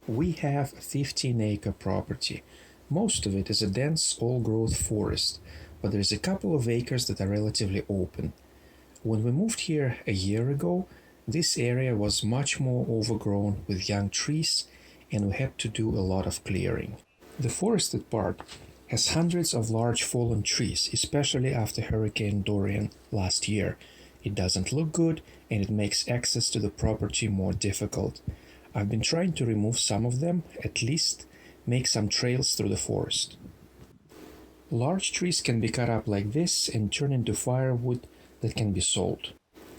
We have a 15-acre property. Most of it is a dense old-growth forest, but there's a couple of acres that are relatively open. When we moved here a year ago, this area was much more overgrown with young trees, and we had to do a lot of clearing. The forested part has hundreds of large fallen trees, especially after Hurricane Dorian last year. It doesn't look good, and it makes access to the property more difficult. I've been trying to remove some of them, at least make some trails through the forest. Large trees can be cut up like this and turned into firewood that can be sold.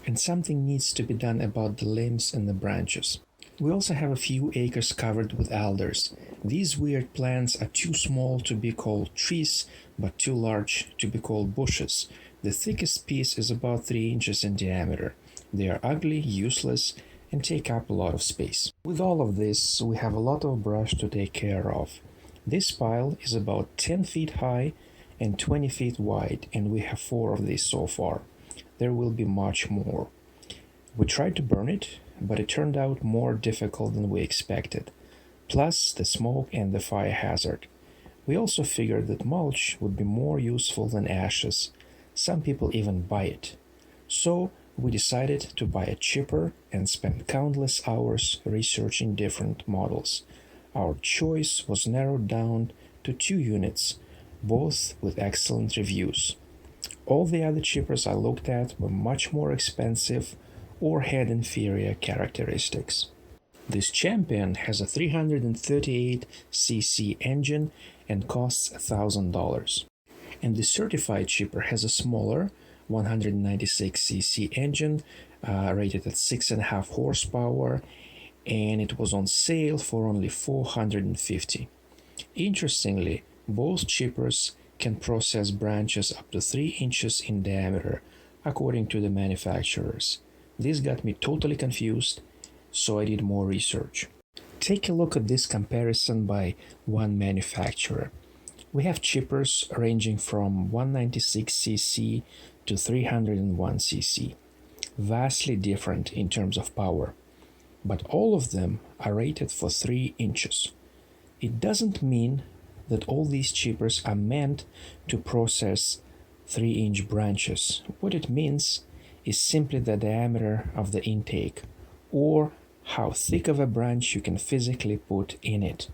And something needs to be done about the limbs and the branches. We also have a few acres covered with alders. These weird plants are too small to be called trees, but too large to be called bushes. The thickest piece is about 3 inches in diameter. They are ugly, useless, and take up a lot of space. With all of this, we have a lot of brush to take care of. This pile is about 10 feet high and 20 feet wide, and we have 4 of these so far. There will be much more. We tried to burn it, but it turned out more difficult than we expected. Plus the smoke and the fire hazard. We also figured that mulch would be more useful than ashes. Some people even buy it. So we decided to buy a chipper and spent countless hours researching different models. Our choice was narrowed down to 2 units, both with excellent reviews. All the other chippers I looked at were much more expensive or had inferior characteristics. This Champion has a 338cc engine and costs $1,000. And the certified chipper has a smaller 196cc engine rated at 6.5 horsepower, and it was on sale for only $450. Interestingly, both chippers can process branches up to 3 inches in diameter, according to the manufacturers. This got me totally confused, so I did more research. Take a look at this comparison by one manufacturer. We have chippers ranging from 196cc to 301cc, vastly different in terms of power, but all of them are rated for 3 inches. It doesn't mean that all these chippers are meant to process 3-inch branches. What it means is simply the diameter of the intake, or how thick of a branch you can physically put in it.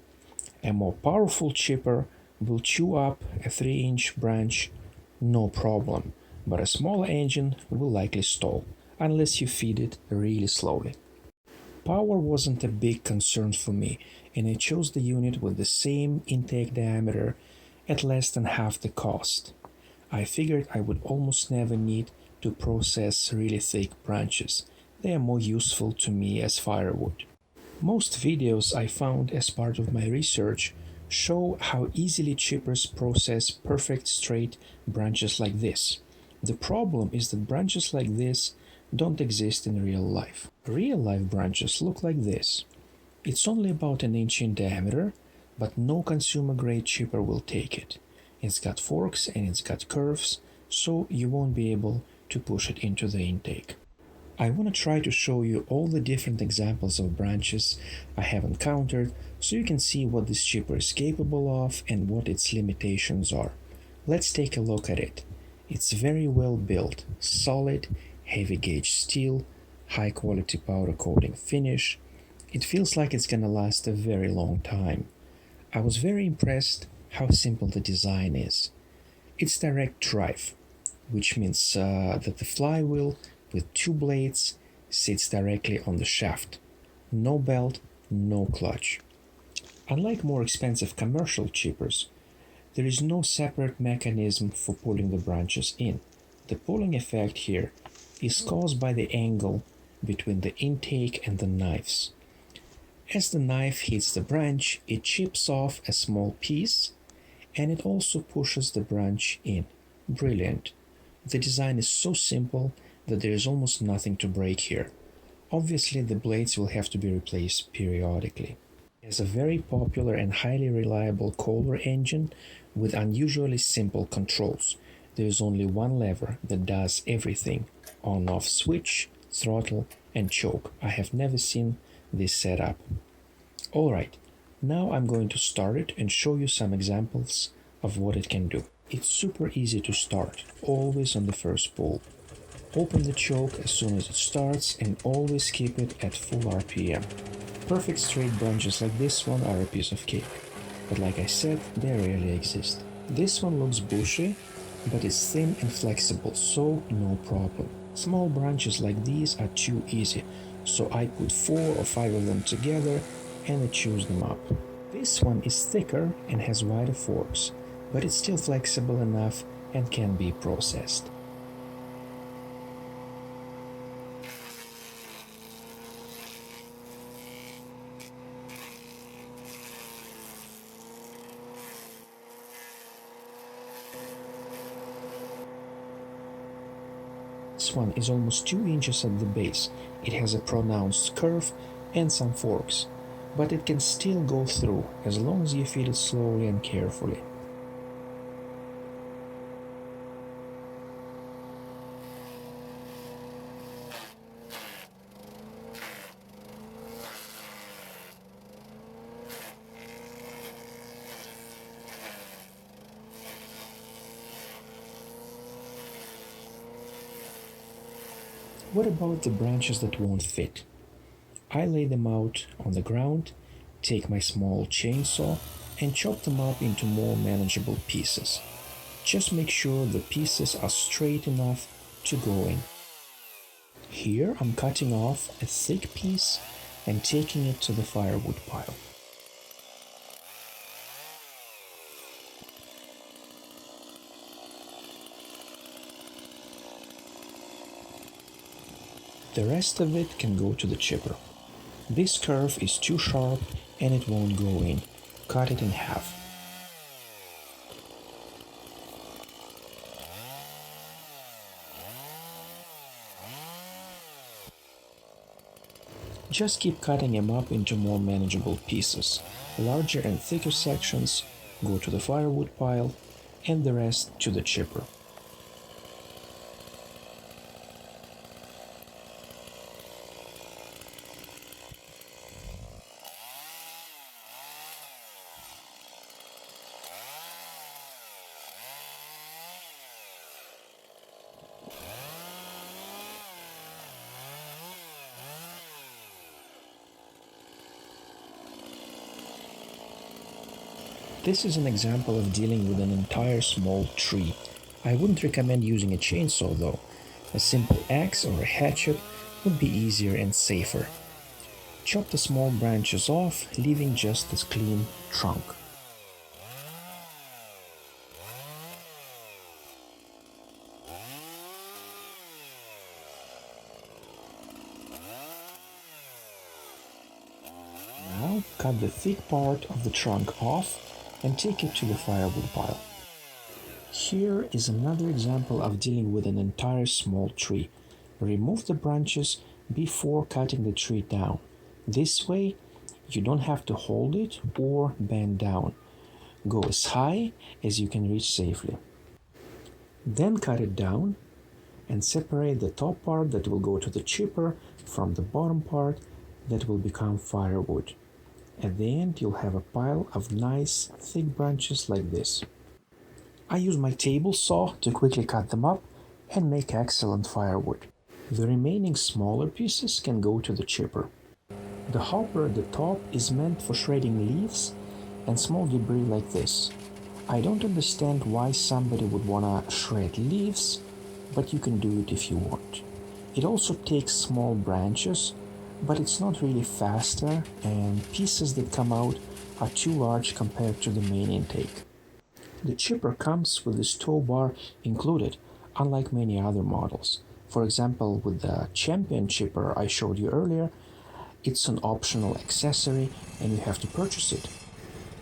A more powerful chipper will chew up a 3-inch branch no problem, but a smaller engine will likely stall, unless you feed it really slowly. Power wasn't a big concern for me, and I chose the unit with the same intake diameter at less than half the cost. I figured I would almost never need to process really thick branches. They are more useful to me as firewood. Most videos I found as part of my research show how easily chippers process perfect straight branches like this. The problem is that branches like this don't exist in real life. Real life branches look like this. It's only about an inch in diameter, but no consumer grade chipper will take it. It's got forks and it's got curves, so you won't be able to push it into the intake. I want to try to show you all the different examples of branches I have encountered so you can see what this chipper is capable of and what its limitations are. Let's take a look at it. It's very well built, solid, heavy gauge steel, high quality powder coating finish. It feels like it's gonna last a very long time. I was very impressed how simple the design is. It's direct drive, which means that the flywheel with 2 blades sits directly on the shaft. No belt, no clutch. Unlike more expensive commercial chippers, there is no separate mechanism for pulling the branches in. The pulling effect here is caused by the angle between the intake and the knives. As the knife hits the branch, it chips off a small piece, and it also pushes the branch in. Brilliant. The design is so simple that there is almost nothing to break here. Obviously, the blades will have to be replaced periodically. It has a very popular and highly reliable Kohler engine with unusually simple controls. There is only one lever that does everything: on-off switch, throttle, and choke. I have never seen this setup. Alright, now I'm going to start it and show you some examples of what it can do. It's super easy to start, always on the first pull. Open the choke as soon as it starts and always keep it at full RPM. Perfect straight branches like this one are a piece of cake, but like I said, they rarely exist. This one looks bushy, but it's thin and flexible, so no problem. Small branches like these are too easy, so I put 4 or 5 of them together and I choose them up. This one is thicker and has wider forks, but it's still flexible enough and can be processed. This one is almost 2 inches at the base. It has a pronounced curve and some forks, but it can still go through as long as you feed it slowly and carefully. What about the branches that won't fit? I lay them out on the ground, take my small chainsaw, and chop them up into more manageable pieces. Just make sure the pieces are straight enough to go in. Here I'm cutting off a thick piece and taking it to the firewood pile. The rest of it can go to the chipper. This curve is too sharp and it won't go in. Cut it in half. Just keep cutting them up into more manageable pieces. Larger and thicker sections go to the firewood pile and the rest to the chipper. This is an example of dealing with an entire small tree. I wouldn't recommend using a chainsaw though. A simple axe or a hatchet would be easier and safer. Chop the small branches off, leaving just this clean trunk. Now cut the thick part of the trunk off and take it to the firewood pile. Here is another example of dealing with an entire small tree. Remove the branches before cutting the tree down. This way, you don't have to hold it or bend down. Go as high as you can reach safely. Then cut it down and separate the top part that will go to the chipper from the bottom part that will become firewood. At the end, you'll have a pile of nice, thick branches like this. I use my table saw to quickly cut them up and make excellent firewood. The remaining smaller pieces can go to the chipper. The hopper at the top is meant for shredding leaves and small debris like this. I don't understand why somebody would wanna shred leaves, but you can do it if you want. It also takes small branches, but it's not really faster, and pieces that come out are too large compared to the main intake. The chipper comes with this tow bar included, unlike many other models. For example, with the Champion chipper I showed you earlier, it's an optional accessory and you have to purchase it.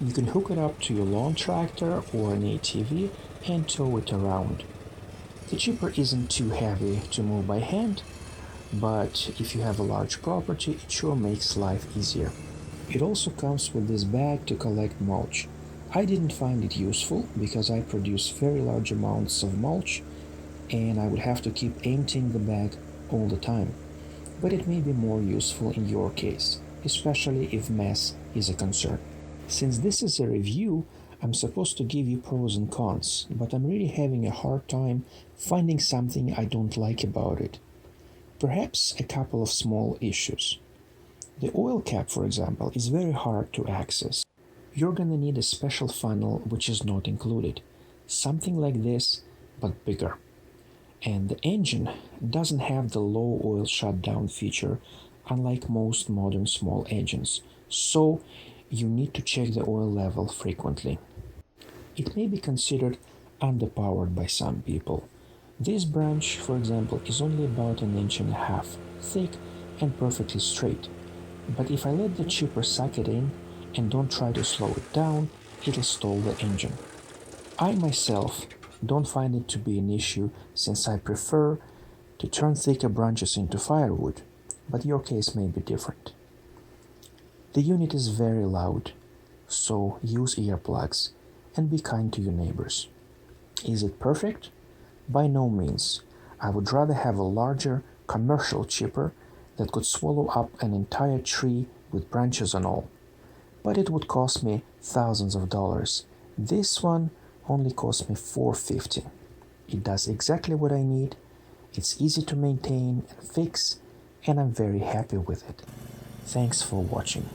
You can hook it up to your lawn tractor or an ATV and tow it around. The chipper isn't too heavy to move by hand, but if you have a large property, it sure makes life easier. It also comes with this bag to collect mulch. I didn't find it useful because I produce very large amounts of mulch and I would have to keep emptying the bag all the time, but it may be more useful in your case. especially if mass is a concern. Since this is a review, I'm supposed to give you pros and cons, but I'm really having a hard time finding something I don't like about it. Perhaps a couple of small issues. The oil cap, for example, is very hard to access. You're gonna need a special funnel which is not included. Something like this, but bigger. And the engine doesn't have the low oil shutdown feature, unlike most modern small engines, so you need to check the oil level frequently. It may be considered underpowered by some people. This branch, for example, is only about an inch and a half thick and perfectly straight, but if I let the chipper suck it in and don't try to slow it down, it'll stall the engine. I myself don't find it to be an issue since I prefer to turn thicker branches into firewood, but your case may be different. The unit is very loud, so use earplugs and be kind to your neighbors. Is it perfect? By no means. I would rather have a larger commercial chipper that could swallow up an entire tree with branches and all. But it would cost me thousands of dollars. This one only cost me $450. It does exactly what I need, it's easy to maintain and fix, and I'm very happy with it. Thanks for watching.